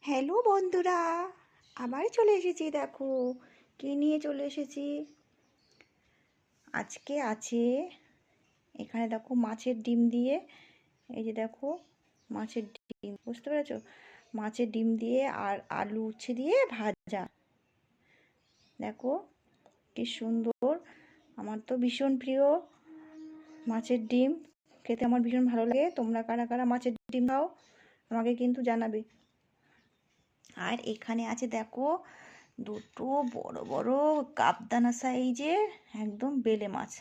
Hello বন্ধুরা, আবার চলে এসেছি। দেখো কি নিয়ে চলে এসেছি। আজকে আছে এখানে, দেখো মাছের ডিম দিয়ে, এই যে দেখো মাছের ডিম, বুঝতে পেরেছো? মাছের ডিম দিয়ে আর আলু উচ্ছে দিয়ে ভাজা। দেখো কি সুন্দর। আমার তো ভীষণ প্রিয় মাছের ডিম, খেতে আমার ভীষণ ভালো লাগে। তোমরা কারা কারা মাছের ডিম খাও আমাকে কিন্তু জানাবে। আর এখানে আছে দেখো দুটো বড় বড় কাপদানা সাইজের একদম বেলে মাছ।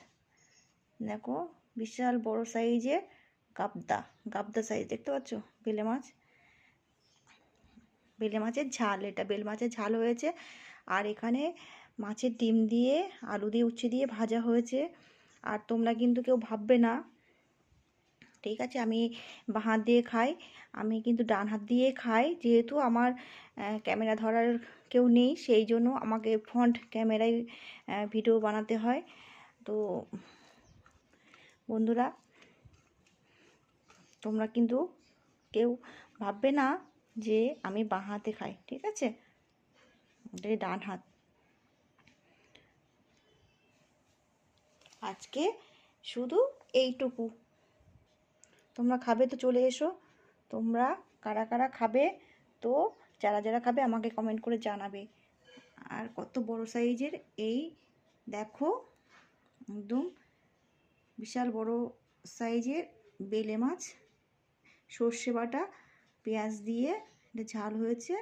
দেখো বিশাল বড় সাইজের গাবদা সাইজ, দেখতে পাচ্ছ? বেলে মাছ, বেলে মাছের ঝাল, এটা বেলে মাছের ঝাল হয়েছে। আর এখানে মাছের ডিম দিয়ে আলু দিয়ে উচ্ছে দিয়ে ভাজা হয়েছে। আর তোমরা কিন্তু কেউ ভাববে না, ঠিক আছে, আমি বাঁ হাত দিয়ে খাই, আমি কিন্তু ডান হাত দিয়ে খাই। যেহেতু আমার ক্যামেরা ধরার কেউ নেই, সেই জন্য আমাকে ফ্রন্ট ক্যামেরায় ভিডিও বানাতে হয়। তো বন্ধুরা, তোমরা কিন্তু কেউ ভাববে না যে আমি বাঁ হাতে খাই, ঠিক আছে? এটা ডান হাত। আজকে শুধু এইটুকু। তোমরা খাবে তো চলে এসো। তোমরা কারা কারা খাবে, তো যারা যারা খাবে আমাকে কমেন্ট করে জানাবে। আর কত বড় সাইজের এই দেখো, একদম বিশাল বড় সাইজের বেলে মাছ, সর্ষে বাটা পেঁয়াজ দিয়ে এটা ঝাল হয়েছে।